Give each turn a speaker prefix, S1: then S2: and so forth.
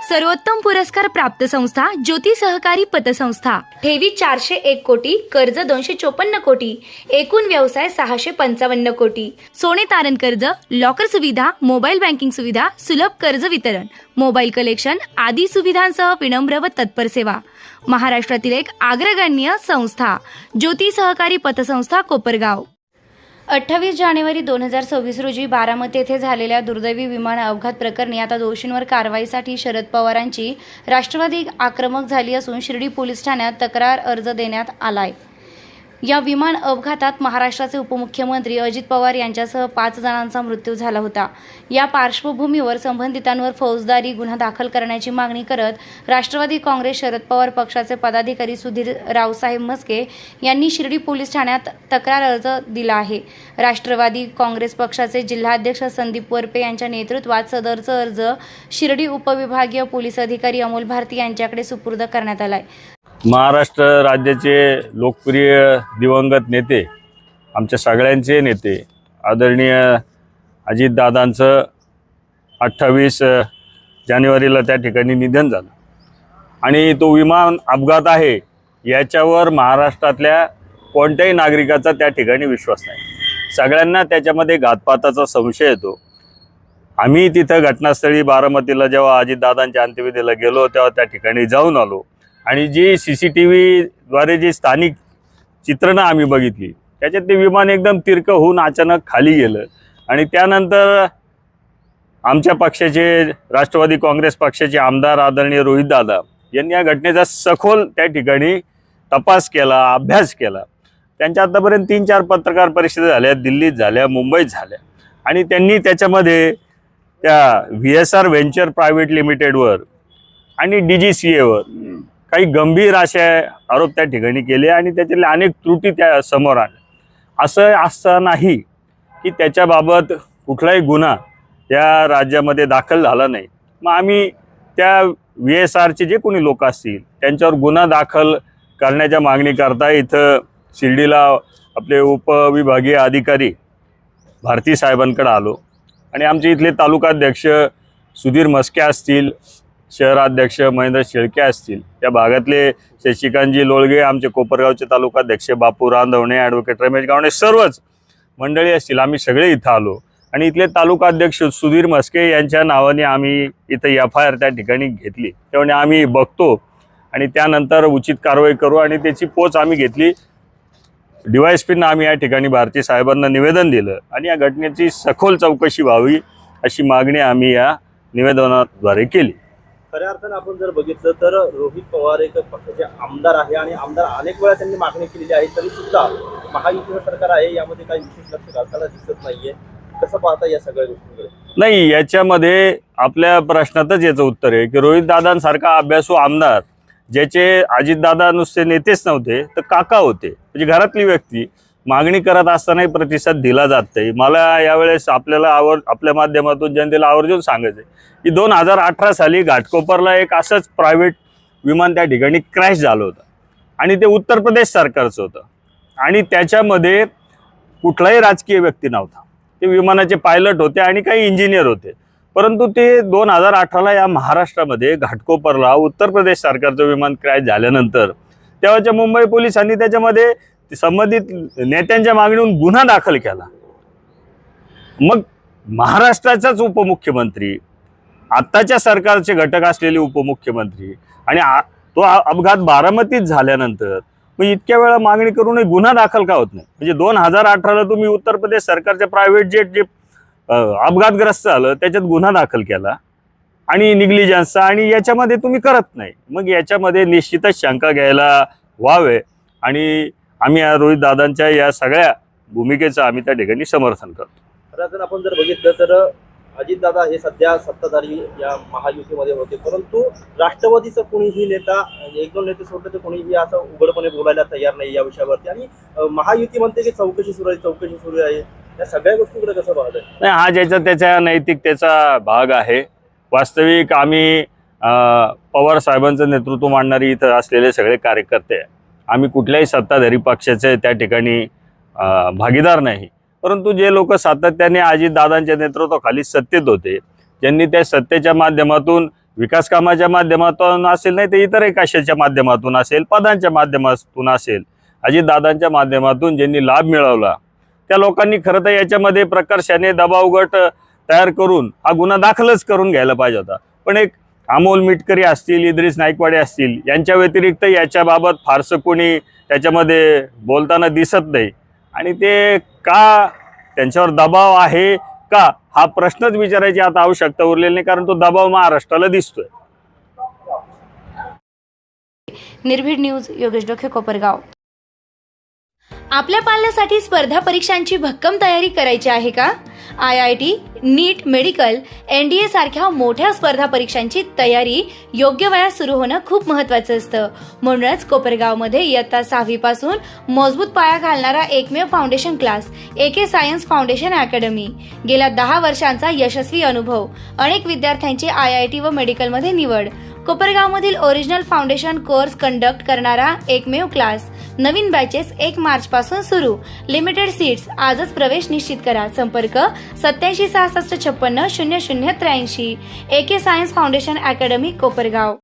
S1: सर्वोत्तम पुरस्कार प्राप्त संस्था ज्योती सहकारी पतसंस्था। ठेवी 401 कोटी, कर्ज 254 कोटी, एकूण व्यवसाय 655 कोटी। सोने तारण कर्ज, लॉकर सुविधा, मोबाईल बँकिंग सुविधा, सुलभ कर्ज वितरण, मोबाईल कलेक्शन आदी सुविधांसह विनम्र व तत्पर सेवा। महाराष्ट्रातील एक अग्रगण्य संस्था ज्योती सहकारी पतसंस्था कोपरगाव। 28 जानेवारी 2026 रोजी बारामती येथे झालेल्या दुर्दैवी विमान अपघात प्रकरणी आता दोषींवर कारवाईसाठी शरद पवारांची राष्ट्रवादी आक्रमक झाली असून शिर्डी पोलीस ठाण्यात तक्रार अर्ज देण्यात आलाय। या विमान अपघातात महाराष्ट्राचे उपमुख्यमंत्री अजित पवार यांच्यासह 5 जणांचा मृत्यू झाला होता। या पार्श्वभूमीवर संबंधितांवर फौजदारी गुन्हा दाखल करण्याची मागणी करत राष्ट्रवादी काँग्रेस शरद पवार पक्षाचे पदाधिकारी सुधीर रावसाहेब म्हस्के यांनी शिर्डी पोलीस ठाण्यात तक्रार अर्ज दिला आहे। राष्ट्रवादी काँग्रेस पक्षाचे जिल्हाध्यक्ष संदीप वरपे यांच्या नेतृत्वात सदरचा अर्ज शिर्डी उपविभागीय पोलीस अधिकारी अमोल भारती यांच्याकडे सुपूर्द करण्यात आलाय।
S2: महाराष्ट्र राज्याचे लोकप्रिय दिवंगत नेते, आमच्या सगळ्यांचे नेते आदरणीय अजितदादांचं 28 जानेवारीला त्या ठिकाणी निधन झालं आणि तो विमान अपघात आहे याच्यावर महाराष्ट्रातल्या कोणत्याही नागरिकाचा त्या ठिकाणी विश्वास नाही। सगळ्यांना त्याच्यामध्ये घातपाताचा संशय येतो। आम्ही तिथं घटनास्थळी बारामतीला जेव्हा अजितदादांच्या अंत्यविधीला गेलो तेव्हा त्या ठिकाणी जाऊन आलो आणि जी CCTVद्वारे जी स्थानिक चित्रणं आम्ही बघितली त्याच्यात ते विमान एकदम तिरकं होऊन अचानक खाली गेलं आणि त्यानंतर आमच्या पक्षाचे राष्ट्रवादी काँग्रेस पक्षाचे आमदार आदरणीय रोहितदादा यांनी या घटनेचा सखोल त्या ठिकाणी तपास केला, अभ्यास केला। त्यांच्या आतापर्यंत 3-4 पत्रकार परिषदा झाल्या, दिल्लीत झाल्या, मुंबईत झाल्या आणि त्यांनी त्याच्यामध्ये त्या VSR व्हेंचर प्रायव्हेट लिमिटेडवर आणि DGCAवर काही गंभीर असे आरोप त्या ठिकाणी केले आणि त्याच्यातले अनेक त्रुटी त्या समोर आल्या। असं असतानाही की त्याच्याबाबत कुठलाही गुन्हा या राज्यामध्ये दाखल झाला नाही। मग आम्ही त्या VSRचे जे कोणी लोक असतील त्यांच्यावर गुन्हा दाखल करण्याच्या मागणीकरता इथं शिर्डीला आपले उपविभागीय अधिकारी भारती साहेबांकडे आलो आणि आमचे इथले तालुकाध्यक्ष सुधीर म्हस्के असतील, शहराध्यक्ष महेंद्र शेळके असतील, या भागातले शशिकांतजी लोळगे, आमचे कोपरगावचे तालुकाध्यक्ष बापू रांधवणे, ॲडव्होकेट रमेश गावणे, सर्वच मंडळी असतील, आम्ही सगळे इथं आलो आणि इथले तालुकाध्यक्ष सुधीर म्हस्के यांच्या नावाने आम्ही इथं FIR त्या ठिकाणी घेतली। त्यामुळे आम्ही बघतो आणि त्यानंतर उचित कारवाई करू आणि त्याची पोच आम्ही घेतली। DYSPना आम्ही या ठिकाणी भारती साहेबांना निवेदन दिलं आणि या घटनेची सखोल चौकशी व्हावी अशी मागणी आम्ही या निवेदनाद्वारे केली।
S3: खऱ्या अर्थाने आपण जर बघितलं तर रोहित पवार एक पक्षाचे आमदार आहे आणि आमदार अनेक वेळा त्यांनी मागणी केलेली आहे, तरी सुद्धा महायुतीचं सरकार आहे यामध्ये काही विशेष लक्ष घालताना दिसत नाहीये। कसं पाहता या सगळ्या गोष्टींकडे?
S2: नाही, याच्यामध्ये आपल्या प्रश्नातच याचं उत्तर आहे की रोहितदादांसारखा अभ्यासू आमदार, ज्याचे अजितदादा नुसते नेतेच नव्हते तर काका होते, म्हणजे घरातली व्यक्ती, मागणी करत असतानाही प्रतिसाद दिला जात नाही। मला यावेळेस आपल्या माध्यमातून जनतेला आवर्जून सांगायचं आहे की 2018 साली घाटकोपरला एक असंच प्रायव्हेट विमान त्या ठिकाणी क्रॅश झालं होतं आणि ते उत्तर प्रदेश सरकारचं होतं आणि त्याच्यामध्ये कुठलाही राजकीय व्यक्ती नव्हता। ते विमानाचे पायलट होते आणि काही इंजिनियर होते, परंतु ते 2018ला या महाराष्ट्रामध्ये घाटकोपरला उत्तर प्रदेश सरकारचं विमान क्रॅश झाल्यानंतर तेव्हाच्या मुंबई पोलिसांनी त्याच्यामध्ये संबंधित नेत्यांच्या मागणीवरून गुन्हा दाखल केला। मग महाराष्ट्राचाच उपमुख्यमंत्री, आत्ताच्या सरकारचे घटक असलेले उपमुख्यमंत्री आणि तो अपघात बारामतीत झाल्यानंतर मग इतक्या वेळा मागणी करूनही गुन्हा दाखल का होत नाही? म्हणजे 2018ला तुम्ही उत्तर प्रदेश सरकारचे प्रायव्हेट जेट जे अपघातग्रस्त झालं त्याच्यात गुन्हा दाखल केला आणि निग्लिजन्सचा, आणि याच्यामध्ये तुम्ही करत नाही। मग याच्यामध्ये निश्चितच शंका घ्यायला व्हावे आणि आम्ही या रोहितदादांच्या या सगळ्या भूमिकेचं आम्ही त्या ठिकाणी समर्थन करतो।
S3: खरं आपण जर बघितलं तर अजितदादा हे सध्या सत्ताधारी या महायुतीमध्ये होते, परंतु राष्ट्रवादीचा कोणीही नेता, 1-2 नेते सोडले तर कोणीही असं उघडपणे बोलायला तयार नाही या विषयावरती आणि महायुती म्हणते की चौकशी सुरू आहे। या सगळ्या गोष्टींकडे कसं पाहताय?
S2: नाही, हा ज्याचा त्याच्या नैतिकतेचा भाग आहे। वास्तविक आम्ही पवार साहेबांचं नेतृत्व मांडणारी इथं असलेले सगळे कार्यकर्ते, आम्ही कुठल्याही सत्ताधारी पक्षाचे त्या ठिकाणी भागीदार नाही, परंतु जे लोक सातत्याने अजितदादांच्या नेतृत्वाखाली सत्तेत होते, ज्यांनी त्या सत्तेच्या माध्यमातून विकास कामाच्या माध्यमातून असेल, नाही तर इतरही कशाच्या माध्यमातून असेल, पदांच्या माध्यमातून असेल, अजितदादांच्या माध्यमातून ज्यांनी लाभ मिळवला त्या लोकांनी खरं तर याच्यामध्ये प्रकर्षाने दबाव गट तयार करून हा गुन्हा दाखलच करून घ्यायला पाहिजे होता. पण एक अमोल मिटकरी असतील, इद्रिस नाईकवाडे असतील, यांच्या व्यतिरिक्त याच्याबाबत फारसं कोणी त्याच्यामध्ये बोलताना दिसत नाही. आणि ते का त्यांच्यावर दबाव आहे का हा प्रश्नच विचारायची आता आवश्यकता उरलेली नाही, कारण तो दबाव महाराष्ट्राला दिसतोय.
S1: निर्भीड न्यूज, योगेश डोके, कोपरगाव. आपल्या पाल्यासाठी स्पर्धा परीक्षांची भक्कम तयारी करायची आहे का? IIT, नीट, मेडिकल, NDA सारख्या मोठ्या स्पर्धा परीक्षांची तयारी योग्य वयात सुरू होणं खूप महत्त्वाचं असतं. म्हणूनच कोपरगावमध्ये इयत्ता 6वी पासून मजबूत पाया घालणारा एकमेव foundation class AK science foundation academy. गेल्या 10 वर्षांचा यशस्वी अनुभव, अनेक विद्यार्थ्यांची IIT व मेडिकलमध्ये निवड. कोपरगावमधील ओरिजिनल फाउंडेशन कोर्स कंडक्ट करणारा एकमेव क्लास. नवीन बॅचेस 1 मार्च पासून सुरू. Limited seats. आजच प्रवेश निश्चित करा. संपर्क 87 66 56 00 83. AK science foundation academy, Kopargaon.